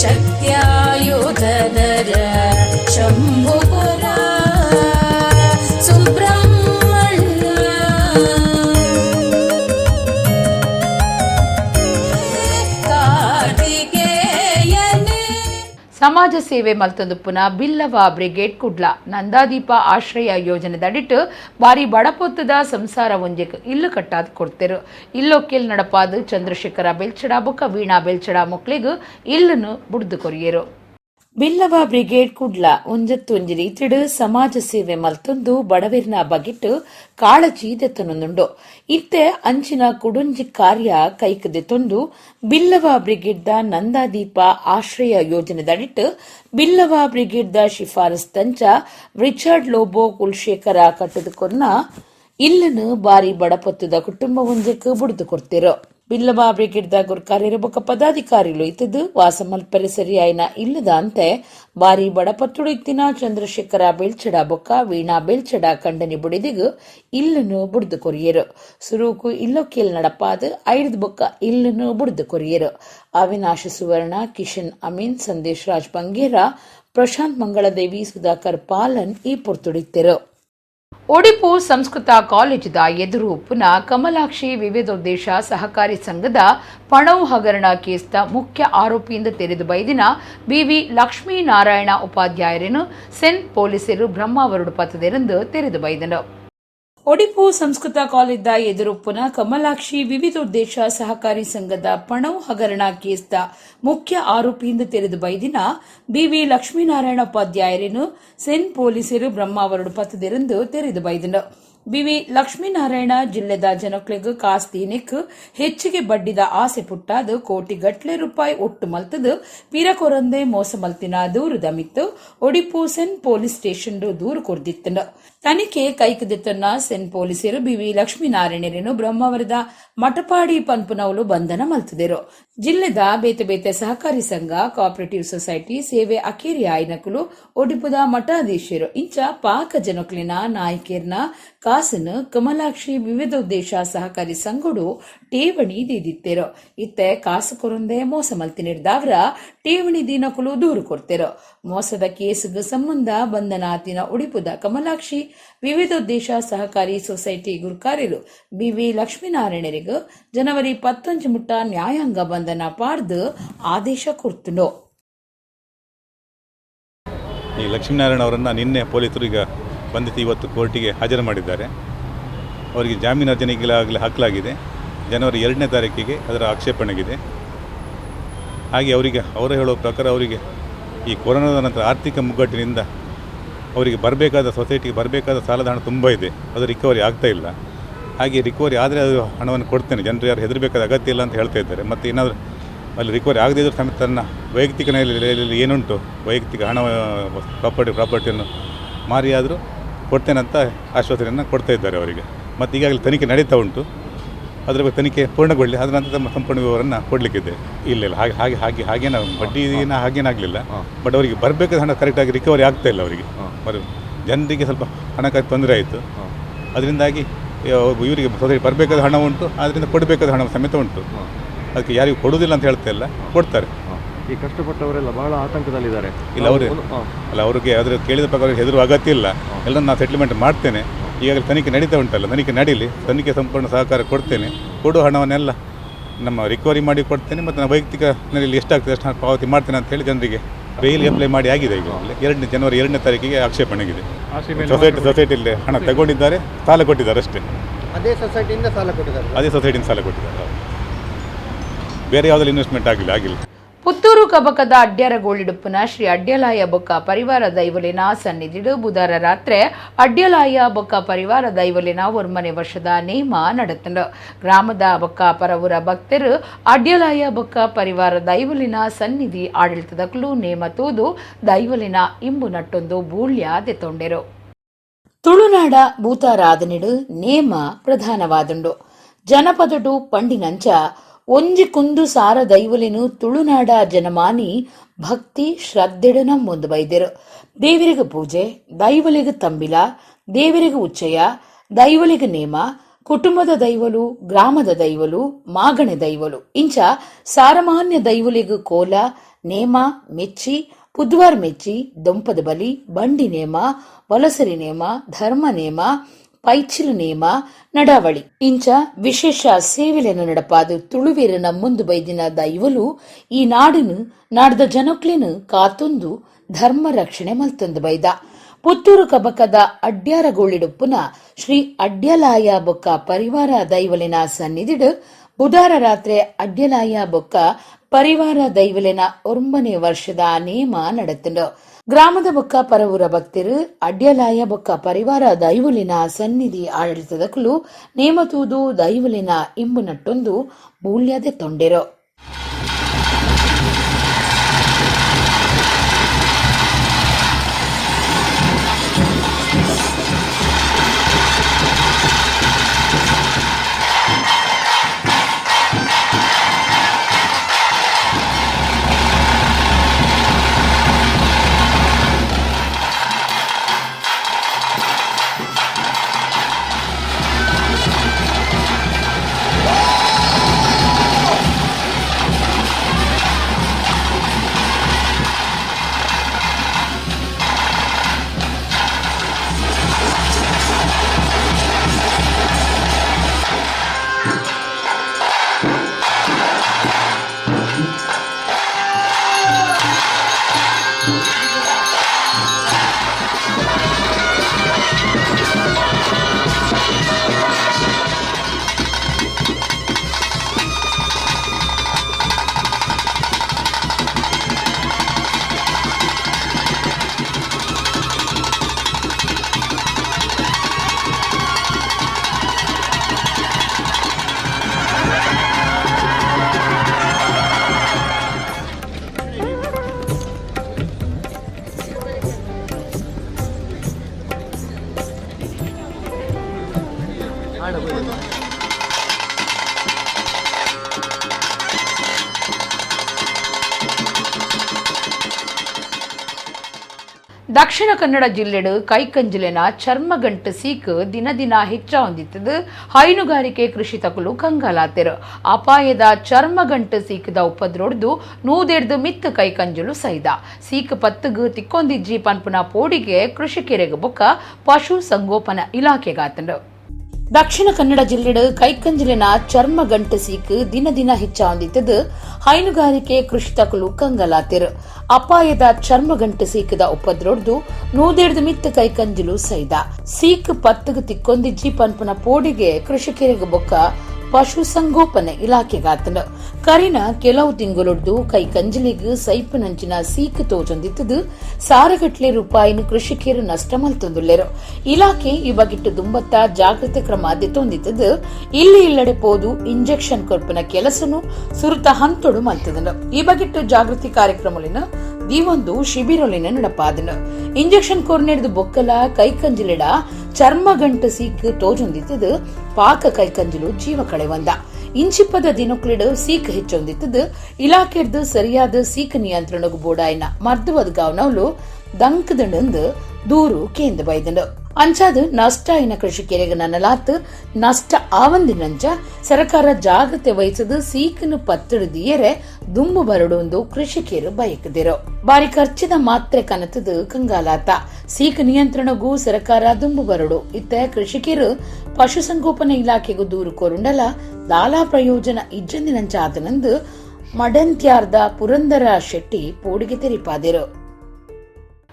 ಶಕ್ತ್ಯಾಯುಧಧರ ಶಂಭುಪುರ ಸುಬ್ರಹ್ಮಣ್ಯ ಕಾರ್ತಿಕೇಯನೇ. ಸಮಾಜ ಸೇವೆ ಮಲ್ತೊಂದುಪ್ಪುನ ಬಿಲ್ಲವ ಬ್ರಿಗೇಡ್ ಕುಡ್ಲ ನಂದಾದೀಪ ಆಶ್ರಯ ಯೋಜನೆದಡಿಟ್ಟು ಬಾರಿ ಬಡಪೊತ್ತದ ಸಂಸಾರ ಒಂಜೆಕ್ ಇಲ್ಲು ಕಟ್ಟಾದ್ ಕೊಡ್ತೆರು. ಇಲ್ಲೊಕ್ಕೆಲ್ ನಡಪಾದು ಚಂದ್ರಶೇಖರ ಬೆಲ್ಚಡ ಬೊಕ್ಕ ವೀಣಾ ಬೆಲ್ಚಡ ಮೊಕ್ಲಿಗೂ ಇಲ್ಲನ್ನು ಬುಡ್ದು ಕೊರಿಯರು. ಬಿಲ್ಲವ ಬ್ರಿಗೇಡ್ ಕುಡ್ಲ ಒಂಜತ್ತೊಂಜಿ ರೀತಿಡು ಸಮಾಜ ಸೇವೆ ಮಲ್ತೊಂದು ಬಡವೆರ್ನ ಬಗೆಟ್ಟು ಕಾಳಜಿ ದೆತ್ತನೊಂದುಂಡು. ಇತ್ತೆ ಅಂಚಿನ ಕುಡುಂಜಿ ಕಾರ್ಯ ಕೈಕದೆತ್ತೊಂದು ಬಿಲ್ಲವ ಬ್ರಿಗೇಡ್ದ ನಂದಾದೀಪ ಆಶ್ರಯ ಯೋಜನೆದಡಿಟ್ಟು ಬಿಲ್ಲವ ಬ್ರಿಗೇಡ್ದ ಶಿಫಾರಸ್ ತಂಚ ರಿಚರ್ಡ್ ಲೋಬೋ ಕುಲ್ಶೇಖರ ಕಟ್ಟದು ಕೊನ್ನ ಇಲ್ಲನು ಬಾರಿ ಬಡಪತ್ತದ ಕುಟುಂಬ ಒಂಜಕ್ಕೆ ಬುಡ್ದು ಕೊಡ್ತಿರು. ಬಿಲ್ಲವ ಬ್ರಿಗೇಡ್ದ ಗುರ್ಕಾರ್ಯರ ಬೊಕ್ಕ ಪದಾಧಿಕಾರಿಲು ಇತ್ತದು ವಾಸ ಮಲ್ಪರೆ ಸರಿಯಾಯಿನ ಇಲ್ಲದ ಅಂತೆ ಬಾರಿ ಬಡಪತ್ತುಡು ಇತ್ತಿನ ಚಂದ್ರಶೇಖರ ಬೆಳ್ಚಡ ಬೊಕ್ಕ ವೀಣಾ ಬೆಳ್ಚಡ ಕಂಡನಿ ಬುಡಿದಿಗು ಇಲ್ಲನು ಬುಡ್ದು ಕೊರಿಯರು ಸುರೂಕು ಇಲ್ಲೊಕ್ಕೇಲ್ ನಡಪಾದು ಐಡ್ದು ಬೊಕ್ಕ ಇಲ್ಲನು ಬುಡ್ದು ಕೊರಿಯರು ಅವಿನಾಶ ಸುವರ್ಣ ಕಿಶನ್ ಅಮೀನ್ ಸಂದೇಶ್ ರಾಜ್ ಬಂಗೇರ ಪ್ರಶಾಂತ್ ಮಂಗಳದೇವಿ ಸುಧಾಕರ್ ಪಾಲನ್ ಈ ಪೊರ್ತುಡಿತ್ತರು. ಒಡಿಪು ಸಂಸ್ಕೃತ ಕಾಲೇಜದ ಎದುರು ಪುನಃ ಕಮಲಾಕ್ಷಿ ವಿವಿಧೋದ್ದೇಶ ಸಹಕಾರಿ ಸಂಘದ ಪಣವು ಹಗರಣ ಕೇಸ್ದ ಮುಖ್ಯ ಆರೋಪಿಯಿಂದ ತೆರೆದು ಬೈದಿನ ಬಿವಿ ಲಕ್ಷ್ಮೀನಾರಾಯಣ ಉಪಾಧ್ಯಾಯರನ್ನು ಸೆನ್ ಪೊಲೀಸರು ಬ್ರಹ್ಮಾವರುಡು ಪತ್ತದೆಂದು ತೆರೆದು ಬೈದನು. ಒಡಿಪು ಸಂಸ್ಕೃತ ಕಾಲೇಜ್ದ ಎದುರು ಪುನಃ ಕಮಲಾಕ್ಷಿ ವಿವಿಧೋದ್ದೇಶ ಸಹಕಾರಿ ಸಂಘದ ಪಣವು ಹಗರಣ ಕೇಸ್ದ ಮುಖ್ಯ ಆರೋಪಿಯಿಂದ ತೆರೆದು ಬೈದಿನ ಬಿವಿ ಲಕ್ಷ್ಮೀನಾರಾಯಣ ಉಪಾಧ್ಯಾಯರನ್ನು ಸೆನ್ ಪೊಲೀಸರು ಬ್ರಹ್ಮಾವರುಡು ಪತ್ತದೆಂದು ತೆರೆದು ಬೈದನು. ಬಿವಿ ಲಕ್ಷ್ಮೀನಾರಾಯಣ ಜಿಲ್ಲೆದ ಜನಕ್ಲೆಗ್ ಕಾಸ್ತೀನಿಕ್ ಹೆಚ್ಚಿಗೆ ಬಡ್ಡಿದ ಆಸೆ ಪುಟ್ಟಾದು ಕೋಟಿಗಟ್ಲೆ ರೂಪಾಯಿ ಒಟ್ಟು ಮಲ್ತದು ಪಿರಕೊರಂದೆ ಮೋಸ ಮಲ್ತಿನ ದೂರದ ಮಿತ್ತು ಒಡಿಪು ಸೆನ್ ಪೊಲೀಸ್ ಸ್ಟೇಷನ್ ದೂರು ಕೊರ್ದಿತ್ತನು. ತನಿಖೆ ಕೈಕದಿತ್ತನ್ನ ಸೆನ್ ಪೊಲೀಸರು ಬಿವಿ ಲಕ್ಷ್ಮೀನಾರಾಯಣರನ್ನು ಬ್ರಹ್ಮಾವರದ ಮಠಪಾಡಿ ಪನ್ಪುನವಲು ಬಂಧನ ಮಲ್ತಿದರು. ಜಿಲ್ಲೆದ ಬೇತೆ ಬೇತೆ ಸಹಕಾರಿ ಸಂಘ ಕೋಆಪರೇಟಿವ್ ಸೊಸೈಟಿ ಸೇವೆ ಅಕೇರಿ ಆಯ್ನಕಲು ಒಡಿಪುದ ಮಠಾಧೀಶರು ಇಂಚ ಪಾಕ ಜನಕ್ಲಿನ ನಾಯಕೇರ್ನ ಕಾಸನು ಕಮಲಾಕ್ಷಿ ವಿವಿಧೋದ್ದೇಶ ಸಹಕಾರಿ ಸಂಘಡು ಠೇವಣಿ ದೀದಿತ್ತೇರು. ಇತ್ತೆ ಕಾಸು ಕೊರಂದೆ ಮೋಸ ಮಲ್ತಿನಿರ್ದಾವ್ರ ಠೇವಣಿ ದೀನಕಲು ದೂರು ಕೊಡ್ತೇರು. ಮೋಸದ ಕೇಸುಗ ಸಂಬಂಧ ಬಂಧನ ಆತಿನ ಒಡಿಪುದ ಕಮಲಾಕ್ಷಿ ವಿವಿಧೋದ್ದೇಶ ಸಹಕಾರಿ ಸೊಸೈಟಿ ಗುರ್ಕಾರ್ಯರು ಬಿವಿ ಲಕ್ಷ್ಮೀನಾರಾಯಣರಿಗೂ ಜನವರಿ 15 ಮುಟ್ಟ ನ್ಯಾಯಾಂಗ ಬಂಧನ ಪಾಡ್ದು ಆದೇಶ ಕೊಡ್ತನು. ಈ ಲಕ್ಷ್ಮೀನಾರಾಯಣ ಅವರನ್ನು ನಿನ್ನೆ ಪೊಲೀಸರು ಈಗ ಬಂಧಿಸಿ ಇವತ್ತು ಕೋರ್ಟಿಗೆ ಹಾಜರು ಮಾಡಿದ್ದಾರೆ. ಅವರಿಗೆ ಜಾಮೀನು ಅರ್ಜಿಗಳಾಗಲಿ ಹಾಕಲಾಗಿದೆ. ಜನವರಿ 2ನೇ ತಾರೀಕಿಗೆ ಅದರ ಆಕ್ಷೇಪಣೆಗಿದೆ. ಹಾಗೆ ಅವರು ಹೇಳುವ ಪ್ರಕಾರ ಅವರಿಗೆ ಈ ಕೊರೋನಾದ ನಂತರ ಆರ್ಥಿಕ ಮುಗ್ಗಟ್ಟಿನಿಂದ ಅವರಿಗೆ ಬರಬೇಕಾದ ಸೊಸೈಟಿಗೆ ಬರಬೇಕಾದ ಸಾಲದ ಹಣ ತುಂಬ ಇದೆ, ಅದು ರಿಕವರಿ ಆಗ್ತಾ ಇಲ್ಲ. ಹಾಗೆ ರಿಕವರಿ ಆದರೆ ಅದು ಹಣವನ್ನು ಕೊಡ್ತೇನೆ, ಜನರು ಯಾರು ಹೆದರಬೇಕಾದ ಅಗತ್ಯ ಇಲ್ಲ ಅಂತ ಹೇಳ್ತಾ ಇದ್ದಾರೆ. ಮತ್ತು ಏನಾದರೂ ಅಲ್ಲಿ ರಿಕವರಿ ಆಗದೇ ಇದ್ರೂ ಸಮೇತ ತನ್ನ ವೈಯಕ್ತಿಕ ನೆಲೆಯಲ್ಲಿ ಏನುಂಟು ವೈಯಕ್ತಿಕ ಹಣ ಪ್ರಾಪರ್ಟಿಯನ್ನು ಮಾರಿಯಾದರೂ ಕೊಡ್ತೇನೆ ಅಂತ ಆಶ್ವಾಸನೆಯನ್ನು ಕೊಡ್ತಾ ಇದ್ದಾರೆ ಅವರಿಗೆ. ಮತ್ತು ಈಗಾಗಲೇ ತನಿಖೆ ನಡೀತಾ ಉಂಟು. ಅದರ ಬಗ್ಗೆ ತನಿಖೆ ಪೂರ್ಣಗೊಳ್ಳಿ, ಅದರ ನಂತರ ತಮ್ಮ ಸಂಪೂರ್ಣ ವಿವರವನ್ನು ಕೊಡಲಿಕ್ಕಿದೆ. ಇಲ್ಲ ಹಾಗೇನ ಬಡ್ಡಿನ ಹಾಗೇನಾಗಲಿಲ್ಲ. ಬಟ್ ಅವರಿಗೆ ಬರಬೇಕಾದ ಹಣ ಕರೆಕ್ಟಾಗಿ ರಿಕವರಿ ಆಗ್ತಾ ಇಲ್ಲ ಅವರಿಗೆ. ಜನರಿಗೆ ಸ್ವಲ್ಪ ಹಣಕಾಸು ತೊಂದರೆ ಆಯಿತು. ಅದರಿಂದಾಗಿ ಇವರಿಗೆ ಸೊಸೈಟಿ ಬರಬೇಕಾದ ಹಣ ಉಂಟು, ಆದ್ದರಿಂದ ಕೊಡಬೇಕಾದ ಹಣ ಸಮೇತ ಉಂಟು. ಅದಕ್ಕೆ ಯಾರಿಗೂ ಕೊಡುವುದಿಲ್ಲ ಅಂತ ಹೇಳ್ತಾ ಇಲ್ಲ, ಕೊಡ್ತಾರೆ. ಈ ಕಷ್ಟಪಟ್ಟವರೆಲ್ಲ ಬಹಳ ಆತಂಕದಲ್ಲಿದ್ದಾರೆ. ಇಲ್ಲ ಅವ್ರಿಗೆ ಅದರ ಕೇಳಿದ ಪ್ರಕಾರ ಹೆದರುವ ಅಗತ್ಯ ಇಲ್ಲ. ಎಲ್ಲ ನಾನು ಸೆಟ್ಲ್ಮೆಂಟ್ ಮಾಡ್ತೇನೆ. ಈಗಾಗಲೇ ತನಿಖೆ ನಡೀತಾ ಉಂಟಲ್ಲ, ತನಿಖೆ ನಡೀಲಿ, ತನಿಖೆ ಸಂಪೂರ್ಣ ಸಹಕಾರ ಕೊಡ್ತೇನೆ. ಕೊಡುವ ಹಣವನ್ನೆಲ್ಲ ನಮ್ಮ ರಿಕವರಿ ಮಾಡಿ ಕೊಡ್ತೇನೆ. ಮತ್ತು ನಾನು ವೈಯಕ್ತಿಕ ನೆಲೆಯಲ್ಲಿ ಎಷ್ಟಾಗ್ತದೆ ಅಷ್ಟು ಪಾವತಿ ಮಾಡ್ತೇನೆ ಅಂತ ಹೇಳಿ ಜನರಿಗೆ ಬೇಲ್ ಅಪ್ಲೈ ಮಾಡಿ ಆಗಿದೆ. ಈಗಾಗಲೇ ಜನವರಿ 2ನೇ ತಾರೀಕಿಗೆ ಆಕ್ಷೇಪಣೆಗಿದೆ. ಸೊಸೈಟಿಯಲ್ಲಿ ಹಣ ತಗೊಂಡಿದ್ದಾರೆ, ಸಾಲ ಕೊಟ್ಟಿದ್ದಾರೆ ಅಷ್ಟೇ. ಅದೇ ಸೊಸೈಟಿಯಿಂದ ಸಾಲ ಕೊಟ್ಟಿದ್ದಾರೆ. ಬೇರೆ ಯಾವುದಲ್ಲಿ ಇನ್ವೆಸ್ಟ್ಮೆಂಟ್ ಆಗಿಲ್ಲ. ಪುತ್ತೂರು ಕಬಕದ ಅಡ್ಯಾರಗೋಳಿಡುಪ್ಪುನ ಶ್ರೀ ಅಡ್ಯಲಾಯ ಬೊಕ್ಕ ಪರಿವಾರ ದೈವಲಿನ ಸನ್ನಿಧಿಡು ಬುಧವಾರ ರಾತ್ರಿ ಅಡ್ಯಲಾಯ ಬೊಕ್ಕ ಪರಿವಾರ ದೈವಲಿನ ಒರ್ಮನೆ ವರ್ಷದ ನೇಮ ನಡೆತಂಡು. ಗ್ರಾಮದ ಬೊಕ್ಕ ಪರವೂರ ಭಕ್ತರು ಅಡ್ಯಲಾಯ ಬೊಕ್ಕ ಪರಿವಾರ ದೈವಲಿನ ಸನ್ನಿಧಿ ಆಡಳಿತದಕ್ಕೂ ನೇಮ ತೂದು ದೈವಲಿನ ಇಂಬು ನಟ್ಟೊಂದು ಬೂಳ್ಯ ದೆತ್ತೊಂಡೆರು. ತುಳುನಾಡ ಭೂತಾರಾಧನೆಡು ನೇಮ ಪ್ರಧಾನವಾದುಂಡು. ಜನಪದಡು ಪಂಡಿನಂಚ ಒಂಜಿ ಕುಂದು ಸಾರ ದೈವಲಿನು ತುಳುನಾಡ ಜನಮಾನಿ ಭಕ್ತಿ ಶ್ರದ್ಧೆಡು ನಮ್ಮೊಂದು ಬೈದೆರು. ದೇವರಿಗೆ ಪೂಜೆ, ದೈವಲಿಗೆ ತಂಬಿಲ, ದೇವರಿಗೆ ಉಚ್ಚಯ, ದೈವಲಿಗೆ ನೇಮ, ಕುಟುಂಬದ ದೈವಲು, ಗ್ರಾಮದ ದೈವಲು, ಮಾಗಣೆ ದೈವಲು ಇಂಚ ಸಾರಮಾನ್ಯ ದೈವಲಿಗೆ ಕೋಲ, ನೇಮ, ಮೆಚ್ಚಿ, ಪುದ್ವಾರ್ ಮೆಚ್ಚಿ, ದೊಂಪದ ಬಲಿ, ಬಂಡಿ ನೇಮ, ವಲಸರಿ ನೇಮ, ಧರ್ಮ ನೇಮ, ಪೈಚಿಲು ನೇಮ, ನಡಾವಳಿ ಇಂಚ ವಿಶೇಷ ಸೇವೆಲೆನ ನಡಪಾದು ತುಳುವೇರನ ಮುಂದು ಬೈದಿನ ದೈವಲು ಈ ನಾಡಿನ ನಾಡ್ದ ಜನಕ್ಲೇನು ಕಾತೊಂದು ಧರ್ಮ ರಕ್ಷಣೆ ಮಲ್ತೊಂದು ಬೈದ. ಪುತ್ತೂರು ಕಬಕದ ಅಡ್ಯಾರಗೋಳಿಡುಪ್ಪುನ ಶ್ರೀ ಅಡ್ಯಲಾಯ ಬೊಕ್ಕ ಪರಿವಾರ ದೈವಲಿನ ಸನ್ನಿಧಿಡು ಬುಧವಾರ ರಾತ್ರಿ ಅಡ್ಯಲಾಯ ಬೊಕ್ಕ ಪರಿವಾರ ದೈವಲಿನ 9ನೇ ವರ್ಷದ ನೇಮ ನಡೆತಂಡು. ಗ್ರಾಮದ ಬೊಕ್ಕ ಪರವೂರ ಭಕ್ತರು ಅಡ್ಯಲಾಯ ಬೊಕ್ಕ ಪರಿವಾರ ದೈವಲಿನ ಸನ್ನಿಧಿ ಆಡಳಿತದಕ್ಕೂ ನೇಮ ತೂದು ದೈವಲಿನ ಇಂಬು ನಟ್ಟೊಂದು ಮೂಲ್ಯದೆ ತೊಂಡೆರು. ದಕ್ಷಿಣ ಕನ್ನಡ ಜಿಲ್ಲೆಡು ಕೈಕಂಜಿಲಿನ ಚರ್ಮಗಂಟು ಸೀಕ್ ದಿನ ದಿನ ಹೆಚ್ಚ ಹೊಂದಿತ್ತದು ಹೈನುಗಾರಿಕೆ ಕೃಷಿ ತಕಲು ಕಂಗಾಲಾತೆರು ಅಪಾಯದ ಚರ್ಮಗಂಟು ಸೀಕದ ಉಪದ್ರೊಡ್ದು ನೂದೆಡ್ದು ಮಿತ್ತು ಕೈಕಂಜಲು ಸೈದ ಸೀಕ್ ಪತ್ತಗು ತಿಕ್ಕೊಂದಿಜ್ಜಿ ಪನ್ಪುನ ಪೋಡಿಗೆ ಕೃಷಿಕೆರೆಗೆ ಬೊಕ್ಕ ಪಶು ಸಂಗೋಪನಾ ಇಲಾಖೆಗಾತಂಡು. ದಕ್ಷಿಣ ಕನ್ನಡ ಜಿಲ್ಲೆಡು ಕೈಕಂಜಿಲಿನ ಚರ್ಮಗಂಟು ಸೀಕ್ ದಿನ ದಿನ ಹೆಚ್ಚ ಹೊಂದಿತ್ತದು ಹೈನುಗಾರಿಕೆ ಕೃಷಿ ತಕಲು ಕಂಗಾಲಾತೆರು ಅಪಾಯದ ಚರ್ಮಗಂಟು ಸೀಕದ ಉಪದ್ರೊಡ್ದು ನೂದೆಡ್ದು ಮಿತ್ತು ಕೈಕಂಜಲು ಸೈದ ಸೀಕ್ ಪತ್ತಗು ತಿಕ್ಕೊಂದಿಜ್ಜಿ ಪನ್ಪುನ ಪೋಡಿಗೆ ಕೃಷಿಕೆರೆಗೆ ಬೊಕ್ಕ ಪಶು ಸಂಗೋಪನೆ ಇಲಾಖೆಗಾತಂಡು ಕರಿನ ಕೆಲವು ತಿಂಗಳೊಡ್ದು ಕೈಕಂಜಲಿಗೆ ಸೈಪನಂಚಿನ ಸೀಕ್ ತೋಜೊಂದಿತ್ತದು ಸಾರಗಟ್ಲೆ ರೂಪಾಯಿನ ಕೃಷಿಕರು ನಷ್ಟ ಮಲ್ತೊಂದುಲ್ಲೆರು ಇಲಾಖೆ ಈ ಬಗೆಟ್ಟು ದುಂಬತ್ತ ಜಾಗೃತಿ ಕ್ರಮ ದೆತ್ತೊಂದಿತ್ತದು ಇಲ್ಲಿ ಇಲ್ಲಡೆ ಪೋದು ಇಂಜೆಕ್ಷನ್ ಕೊರ್ಪನ ಕೆಲಸನು ಸುರುತ ಹಂತೊಡು ಮಲ್ತದನು ಈ ಬಗೆಟ್ಟು ಜಾಗೃತಿ ಕಾರ್ಯಕ್ರಮಲಿನ ದೀವೊಂದು ಶಿಬಿರೊಲಿನ ನಡಪಾದನು ಇಂಜೆಕ್ಷನ್ ಕೊರ್ನೆಡ್ದು ಬೊಕ್ಕಲ ಕೈಕಂಜಿಲಿಡ ಚರ್ಮಗಂಟು ಸೀಕ್ ತೋಜೊಂದಿತ್ತದು ಪಾಕ ಕೈಕಂಜಲು ಜೀವ ಕಳೆವಂದ ಇಂಚಿಪ್ಪದ ದಿನಕ್ಲಿಡು ಸೀಕ್ ಹೆಚ್ಚೊಂದಿತ್ತದು ಇಲಾಖೆಡ್ದು ಸರಿಯಾದ ಸೀಕ್ ನಿಯಂತ್ರಣಗೂ ಬೋಡಾಯಿನ ಮರ್ದುವದ ಗಾವನವಲು ದಂಕದಂಡು ದೂರು ಕೇಂದ್ರ ಬೈದಂಡು ಅಂಚಾದು ನಷ್ಟ ಆಯ್ನ ಕೃಷಿಕೆರೆಗೆ ನನ್ನಲಾತ್ ನಷ್ಟ ಆವಂದಿನಂಚ ಸರ್ಕಾರ ಜಾಗ್ರತೆ ವಹಿಸದು ಸೀಕನು ಪತ್ತಡಿದಿಯರೆ ದುಂಬು ಬರಡೊಂದು ಕೃಷಿಕರು ಬಯಕದಿರೋ ಬಾರಿ ಖರ್ಚಿದ ಮಾತ್ರೆ ಕನತದು ಕಂಗಾಲಾತ ಸೀಕ್ ನಿಯಂತ್ರಣಗೂ ಸರ್ಕಾರ ದುಂಬು ಬರಡು ಇತ್ತ ಕೃಷಿಕರು ಪಶುಸಂಗೋಪನಾ ಇಲಾಖೆಗೂ ದೂರು ಕೋರುಂಡಲ ದಾಲಾ ಪ್ರಯೋಜನ ಇಜ್ಜಂದಿನಂಚ ಆತನಂದು ಮಡಂತ್ಯಾರ್ದ ಪುರಂದರ ಶೆಟ್ಟಿ ಪೋಡಿಗೆ ತೆರಿಪಾದಿರು.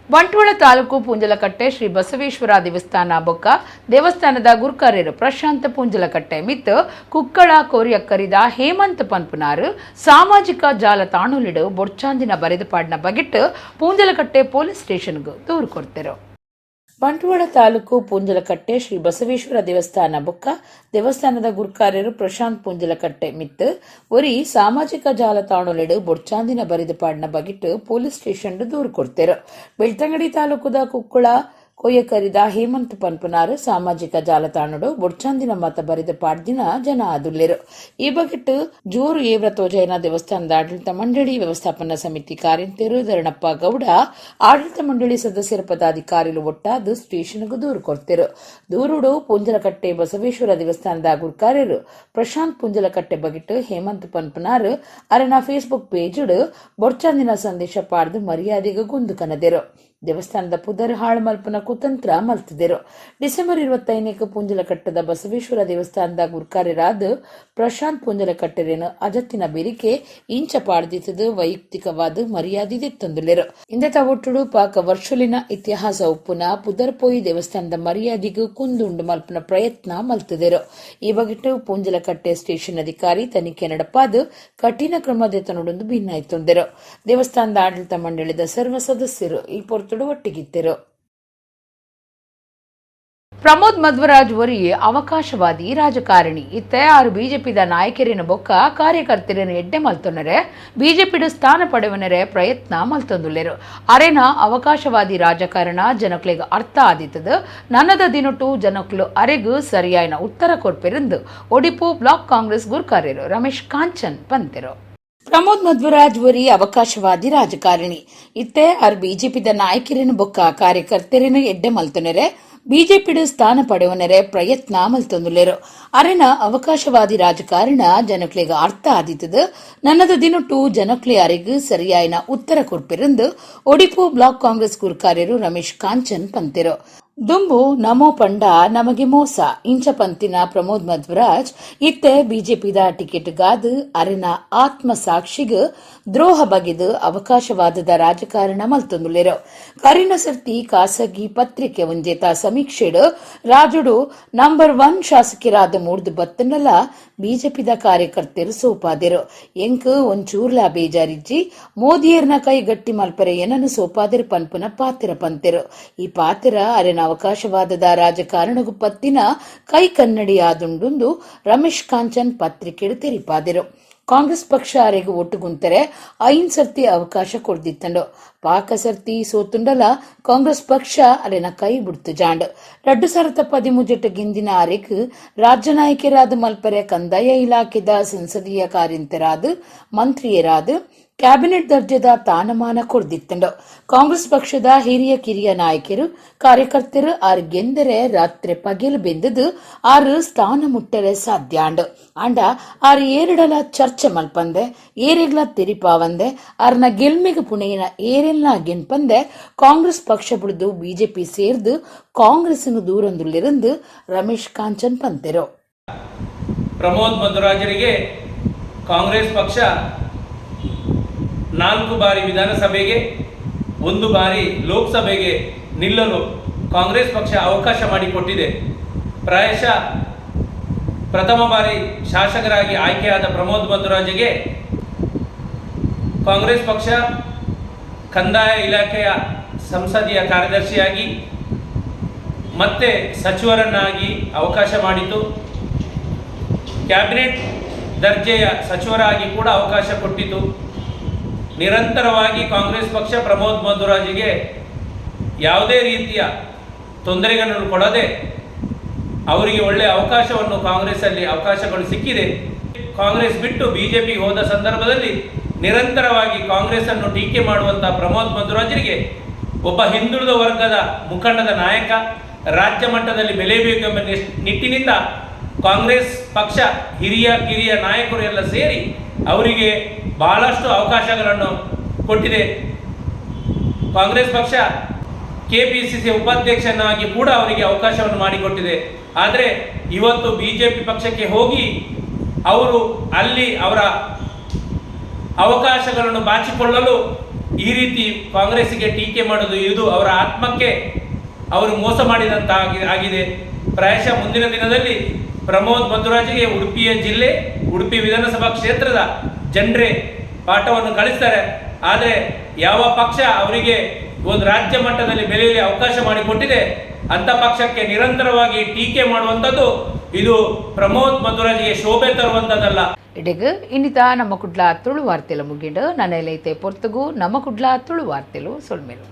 ಬಂಟ್ವಾಳ ತಾಲೂಕು ಪೂಂಜಲಕಟ್ಟೆ ಶ್ರೀ ಬಸವೇಶ್ವರ ದೇವಸ್ಥಾನ ಬೊಕ್ಕ ದೇವಸ್ಥಾನದ ಗುರುಕಾರ್ಯರು ಪ್ರಶಾಂತ ಪೂಂಜಲಕಟ್ಟೆ ಮಿತ್ ಕುಕ್ಕಳ ಕೋರಿಯಕ್ಕರಿದ ಹೇಮಂತ್ ಪನ್ಪುನಾರು ಸಾಮಾಜಿಕ ಜಾಲತಾಣಲಿಡು ಬೊಡ್ಚಾಂದಿನ ಬರೆದುಪಾಡಿನ ಬಗೆಟ್ ಪೂಂಜಲಕಟ್ಟೆ ಪೊಲೀಸ್ ಸ್ಟೇಷನ್ಗೂ ದೂರು ಕೊಡ್ತಿರು. ಬಂಟ್ವಾಳ ತಾಲೂಕು ಪೂಂಜಲಕಟ್ಟೆ ಶ್ರೀ ಬಸವೇಶ್ವರ ದೇವಸ್ಥಾನ ಬೊಕ್ಕ ದೇವಸ್ಥಾನದ ಗುರುಕಾರ್ಯರು ಪ್ರಶಾಂತ್ ಪೂಂಜಲಕಟ್ಟೆ ಮಿತ್ ಒರಿ ಸಾಮಾಜಿಕ ಜಾಲತಾಣಲಿಡು ಬೊಡ್ಚಾಂದಿನ ಬರೆದುಪಾಡಿನ ಬಗೆಟ್ ಪೊಲೀಸ್ ಸ್ಟೇಷನ್ ದೂರು ಕೊಡ್ತಿರು. ಬೆಳ್ತಂಗಡಿ ತಾಲೂಕುದ ಕುಕ್ಕಳ ಕೊಯ್ಯಕರಿದ ಹೇಮಂತ್ ಪನ್ಪುನಾರು ಸಾಮಾಜಿಕ ಜಾಲತಾಣಡು ಬೊಡ್ಚಾಂದಿನ ಮತ ಬರೆದ ಪಾಡ್ದಿನ ಜನ ಆದುಲ್ಲೆರು. ಈ ಬಗೆಟ್ ಜೋರು ಏವ್ರ ತೋಜಯನ ದೇವಸ್ಥಾನದ ಆಡಳಿತ ಮಂಡಳಿ ವ್ಯವಸ್ಥಾಪನಾ ಸಮಿತಿ ಕಾರ್ಯಂತರು ಧರಣಪ್ಪ ಗೌಡ ಆಡಳಿತ ಮಂಡಳಿ ಸದಸ್ಯರ ಪದಾಧಿಕಾರಿಗಳು ಒಟ್ಟಾದು ಸ್ಟೇಷನ್ಗೂ ದೂರು ಕೊಡ್ತಿರು. ದೂರುಡು ಪೂಂಜಲಕಟ್ಟೆ ಬಸವೇಶ್ವರ ದೇವಸ್ಥಾನದ ಗುರುಕಾರ್ಯರು ಪ್ರಶಾಂತ್ ಪೂಂಜಲಕಟ್ಟೆ ಬಗೆಟ್ ಹೇಮಂತ್ ಪನ್ಪುನಾರು ಅರನ ಫೇಸ್ಬುಕ್ ಪೇಜುಡು ಬೊಡ್ಚಾಂದಿನ ಸಂದೇಶ ಪಾಡ್ದು ಮರ್ಯಾದೆಗೆ ಗುಂದು ಕನದೆರು. ದೇವಸ್ಥಾನದ ಪುದರ್ ಹಾಳು ಮಲ್ಪನ ಕುತಂತ್ರ ಮಲ್ತಿದ್ದರು. ಡಿಸೆಂಬರ್ 25ಕ್ಕೆ ಪೂಂಜಲಕಟ್ಟದ ಬಸವೇಶ್ವರ ದೇವಸ್ಥಾನದ ಗುರುಕಾರ್ಯರಾದ ಪ್ರಶಾಂತ್ ಪೂಂಜಲಕಟ್ಟೆರೇನು ಅಜತ್ತಿನ ಬೇರಿಕೆ ಇಂಚ ಪಾಡ್ದಿತ್ತದು ವೈಯಕ್ತಿಕವಾದ ಮರ್ಯಾದೆ ತಂದುಲೆರು. ಇಂದತ ಒಟ್ಟುಡು ಪಾಕ ವರ್ಷಲಿನ ಇತಿಹಾಸ ಉಪ್ಪುನ ಪುದರ್ಪೋಯಿ ದೇವಸ್ಥಾನದ ಮರ್ಯಾದೆಗೂ ಕುಂದುಂಡು ಮಲ್ಪನ ಪ್ರಯತ್ನ ಮಲ್ತಿದ್ದರು. ಈ ಬಗೆಟ್ಟು ಪೂಂಜಲಕಟ್ಟೆ ಸ್ಟೇಷನ್ ಅಧಿಕಾರಿ ತನಿಖೆ ನಡಪಾದು ಕಠಿಣ ಕ್ರಮದೆತನೊಡೊಂದು ಭಿನ್ನಾಯ್ತೊಂದರು. ದೇವಸ್ಥಾನದ ಆಡಳಿತ ಮಂಡಳಿದ ಸರ್ವ ಸದಸ್ಯರು ಈ ಪೊರ್ತುಡು ಒಟ್ಟಿಗಿದ್ದರು. ಪ್ರಮೋದ್ ಮಧ್ವರಾಜ್ ಒರಿ ಅವಕಾಶವಾದಿ ರಾಜಕಾರಣಿ ಇತ್ತೆ ಆರು ಬಿಜೆಪಿದ ನಾಯಕರಿನ ಬೊಕ್ಕ ಕಾರ್ಯಕರ್ತರನ್ನು ಎಡ್ಡೆ ಮಲ್ತೊನ್ನರೆ ಬಿಜೆಪಿಡು ಸ್ಥಾನ ಪಡೆವನರೆ ಪ್ರಯತ್ನ ಮಲ್ತೊಂದುಲ್ಲೆರು. ಅರೆನ ಅವಕಾಶವಾದಿ ರಾಜಕಾರಣ ಜನಕ್ಲೆಗ್ ಅರ್ಥ ಆದಿತ್ತದು ನನ್ನದ ದಿನಟು ಜನಕ್ಲು ಅರೆಗೂ ಸರಿಯಾಯಿನ ಉತ್ತರ ಕೊಡ್ಪೆರೆಂದು ಒಡಿಪು ಬ್ಲಾಕ್ ಕಾಂಗ್ರೆಸ್ ಗುರುಕಾರ್ಯರು ರಮೇಶ್ ಕಾಂಚನ್ ಪಂತೆರು. ಪ್ರಮೋದ್ ಮಧ್ವರಾಜ್ ಒರಿ ಅವಕಾಶವಾದಿ ರಾಜಕಾರಣಿ ಇತ್ತೆ ಆರು ಬಿಜೆಪಿದ ನಾಯಕರಿನ ಬೊಕ್ಕ ಕಾರ್ಯಕರ್ತರನ್ನು ಎಡ್ಡೆ ಮಲ್ತೊನರೆ ಬಿಜೆಪಿಡು ಸ್ಥಾನ ಪಡೆವನರೆ ಪ್ರಯತ್ನ ಮಲ್ತೊಂದುಲ್ಲೆರು. ಅರೆನ ಅವಕಾಶವಾದಿ ರಾಜಕಾರಣ ಜನಕ್ಲೆಗ ಅರ್ಥ ಆದಿತ್ತದು ನನ್ನದ ದಿನಟು ಜನಕ್ಲೆ ಅರೆಗೂ ಸರಿಯಾಯಿನ ಉತ್ತರ ಕೊಡ್ಪೆರೆಂದು ಒಡಿಪು ಬ್ಲಾಕ್ ಕಾಂಗ್ರೆಸ್ ಗುರುಕಾರ್ಯರು ರಮೇಶ್ ಕಾಂಚನ್ ಪಂತೆರು. ದುಂಬು ನಮೋ ಪಂಡ ನಮಗೆ ಮೋಸ ಇಂಚ ಪಂತಿನ ಪ್ರಮೋದ್ ಮಧ್ವರಾಜ್ ಇತ್ತೆ ಬಿಜೆಪಿದ ಟಿಕೆಟ್ಗಾದ ಅರೆನ ಆತ್ಮ ಸಾಕ್ಷಿಗ ದ್ರೋಹ ಬಗೆದು ಅವಕಾಶವಾದದ ರಾಜಕಾರಣ ಮಲ್ತೊಂದುಲ್ಲೆರು. ಕರಿನ ಸರ್ತಿ ಖಾಸಗಿ ಪತ್ರಿಕೆ ಒಂಜೇತ ಸಮೀಕ್ಷೆಡು ರಾಜುಡು ನಂಬರ್ 1 ಶಾಸಕರಾದ ಮೂಡ್ದು ಬತ್ತನಲ್ಲ ಬಿಜೆಪಿದ ಕಾರ್ಯಕರ್ತರು ಸೋಪಾದೆರು. ಎಂಕ್ ಒಂಚೂರ್ಲ ಬೇಜಾರಿಜ್ಜಿ ಮೋದಿಯರ್ನ ಕೈ ಗಟ್ಟಿ ಮಲ್ಪರೆ ಏನನ್ನು ಸೋಪಾದಿರು ಪನ್ಪುನ ಪಾತಿರ ಪಂತೆರು. ಈ ಪಾತಿರ ಅರೆನ ಅವಕಾಶವಾದದ ರಾಜಕಾರಣಗೂ ಪತ್ತಿನ ಕೈ ಕನ್ನಡಿಯಾದುಂಡು ರಮೇಶ್ ಕಾಂಚನ್ ಪತ್ರಿಕೆಡು ತೆರಿಪಾದಿರು. ಕಾಂಗ್ರೆಸ್ ಪಕ್ಷ ಅರೆಗೂ ಒಟ್ಟುಗುಂತರೆ 5 ಸರ್ತಿ ಅವಕಾಶ ಕೊಡ್ದಿತ್ತಂಡು ಪಾಕ ಸರ್ತಿ ಸೋತುಂಡಲ ಕಾಂಗ್ರೆಸ್ ಪಕ್ಷ ಅರೆನ ಕೈ ಬಿಡ್ತು ಜಾಂಡ್ 2013 ಗಿಂದಿನ ಅರೆಕ್ ರಾಜ್ಯ ನಾಯಕರಾದ ಮಲ್ಪರೆ ಕಂದಾಯ ಇಲಾಖೆದ ಸಂಸದೀಯ ಕಾರ್ಯಂತರಾದ ಮಂತ್ರಿಯರಾದ ಕ್ಯಾಬಿನೆಟ್ ದರ್ಜೆದ ಸ್ಥಾನಮಾನ ಕೊಡ್ದಿತ್ತಂಡು. ಕಾಂಗ್ರೆಸ್ ಪಕ್ಷದ ಹಿರಿಯ ಕಿರಿಯ ನಾಯಕರು ಕಾರ್ಯಕರ್ತರು ಆರ್ ಗೆಂದರೆ ರಾತ್ರಿ ಪಗೆಲು ಬೆಂದದು ಆರು ಸ್ಥಾನ ಮುಟ್ಟರೆ ಸಾಧ್ಯಾಂಡು. ಅಂಡ ಆರು ಏರಡಲ ಚರ್ಚೆ ಮಲ್ಪಂದೆ ಏರೆಗ್ಲ ತೆರಿಪಾವಂದೆ ಆರ್ನ ಗೆಲ್ಮೆಗೆ ಪುಣೆಯಿನ ಏರೆಲ್ಲ ಗೆನ್ಪಂದೆ ಕಾಂಗ್ರೆಸ್ ಪಕ್ಷ ಬಿಡ್ದು ಬಿಜೆಪಿ ಸೇರ್ದು ಕಾಂಗ್ರೆಸ್ ದೂರೊಂದುಲ್ಲಿருந்து ರಮೇಶ್ ಕಾಂಚನ್ ಪಂತೆರು. ಪ್ರಮೋದ್ ಮಧ್ವರಾಜರಿಗೆ ಕಾಂಗ್ರೆಸ್ ಪಕ್ಷ 4 ಬಾರಿ ವಿಧಾನಸಭೆಗೆ 1 ಬಾರಿ ಲೋಕಸಭೆಗೆ ನಿಲ್ಲಲು ಕಾಂಗ್ರೆಸ್ ಪಕ್ಷ ಅವಕಾಶ ಮಾಡಿಕೊಟ್ಟಿದೆ. ಪ್ರಾಯಶಃ ಪ್ರಥಮ ಬಾರಿ ಶಾಸಕರಾಗಿ ಆಯ್ಕೆಯಾದ ಪ್ರಮೋದ್ ಮಧ್ವರಾಜಗೆ ಕಾಂಗ್ರೆಸ್ ಪಕ್ಷ ಕಂದಾಯ ಇಲಾಖೆಯ ಸಂಸದೀಯ ಕಾರ್ಯದರ್ಶಿಯಾಗಿ ಮತ್ತೆ ಸಚಿವರನ್ನಾಗಿ ಅವಕಾಶ ಮಾಡಿತು. ಕ್ಯಾಬಿನೆಟ್ ದರ್ಜೆಯ ಸಚಿವರಾಗಿ ಕೂಡ ಅವಕಾಶ ಕೊಟ್ಟಿತು. ನಿರಂತರವಾಗಿ ಕಾಂಗ್ರೆಸ್ ಪಕ್ಷ ಪ್ರಮೋದ್ ಮಧ್ವರಾಜಿಗೆ ಯಾವುದೇ ರೀತಿಯ ತೊಂದರೆಗಳನ್ನು ಕೊಡದೆ ಅವರಿಗೆ ಒಳ್ಳೆಯ ಅವಕಾಶವನ್ನು ಕಾಂಗ್ರೆಸ್ಸಲ್ಲಿ ಅವಕಾಶಗಳು ಸಿಕ್ಕಿದೆ. ಕಾಂಗ್ರೆಸ್ ಬಿಟ್ಟು ಬಿಜೆಪಿಗೆ ಹೋದ ಸಂದರ್ಭದಲ್ಲಿ ನಿರಂತರವಾಗಿ ಕಾಂಗ್ರೆಸ್ಸನ್ನು ಟೀಕೆ ಮಾಡುವಂಥ ಪ್ರಮೋದ್ ಮಧ್ವರಾಜರಿಗೆ ಒಬ್ಬ ಹಿಂದುಳಿದ ವರ್ಗದ ಮುಖಂಡದ ನಾಯಕ ರಾಜ್ಯ ಮಟ್ಟದಲ್ಲಿ ಬೆಳೆಯಬೇಕೆಂಬ ನಿಟ್ಟಿನಿಂದ ಕಾಂಗ್ರೆಸ್ ಪಕ್ಷ ಹಿರಿಯ ಕಿರಿಯ ನಾಯಕರು ಎಲ್ಲ ಸೇರಿ ಅವರಿಗೆ ಬಹಳಷ್ಟು ಅವಕಾಶಗಳನ್ನು ಕೊಟ್ಟಿದೆ. ಕಾಂಗ್ರೆಸ್ ಪಕ್ಷ ಕೆಪಿಸಿಸಿ ಉಪಾಧ್ಯಕ್ಷನಾಗಿ ಕೂಡ ಅವರಿಗೆ ಅವಕಾಶವನ್ನು ಮಾಡಿಕೊಟ್ಟಿದೆ. ಆದರೆ ಇವತ್ತು ಬಿಜೆಪಿ ಪಕ್ಷಕ್ಕೆ ಹೋಗಿ ಅವರು ಅಲ್ಲಿ ಅವರ ಅವಕಾಶಗಳನ್ನು ಬಾಚಿಕೊಳ್ಳಲು ಈ ರೀತಿ ಕಾಂಗ್ರೆಸ್ಸಿಗೆ ಟೀಕೆ ಮಾಡೋದು ಇದು ಅವರ ಆತ್ಮಕ್ಕೆ ಅವರು ಮೋಸ ಮಾಡಿದಂತ ಆಗಿದೆ. ಪ್ರಾಯಶಃ ಮುಂದಿನ ದಿನದಲ್ಲಿ ಪ್ರಮೋದ್ ಮಧ್ವರಾಜ್ಗೆ ಉಡುಪಿಯ ಜಿಲ್ಲೆ ಉಡುಪಿ ವಿಧಾನಸಭಾ ಕ್ಷೇತ್ರದ ಜನರೇ ಪಾಠವನ್ನು ಕಳಿಸ್ತಾರೆ. ಆದರೆ ಯಾವ ಪಕ್ಷ ಅವರಿಗೆ ಒಂದು ರಾಜ್ಯ ಮಟ್ಟದಲ್ಲಿ ಬೆಲೆಯಲ್ಲಿ ಅವಕಾಶ ಮಾಡಿಕೊಟ್ಟಿದೆ ಅಂಥ ಪಕ್ಷಕ್ಕೆ ನಿರಂತರವಾಗಿ ಟೀಕೆ ಮಾಡುವಂಥದ್ದು ಇದು ಪ್ರಮೋದ್ ಮಧ್ವರಾಜ್ಗೆ ಶೋಭೆ ತರುವಂಥದ್ದಲ್ಲ. ಇಡೆಗು ಇನ್ನಿತ ನಮ್ಮ ಕುಡ್ಲ ತುಳು ವಾರ್ತೆಲು ಮುಗಿಂಡು ನನ್ನ ಎಲೈತೆ ಪೊರ್ತುಗು ನಮ್ಮ ಕುಡ್ಲ ತುಳು ವಾರ್ತೆಲು ಸೊಲ್ಮೆಲು.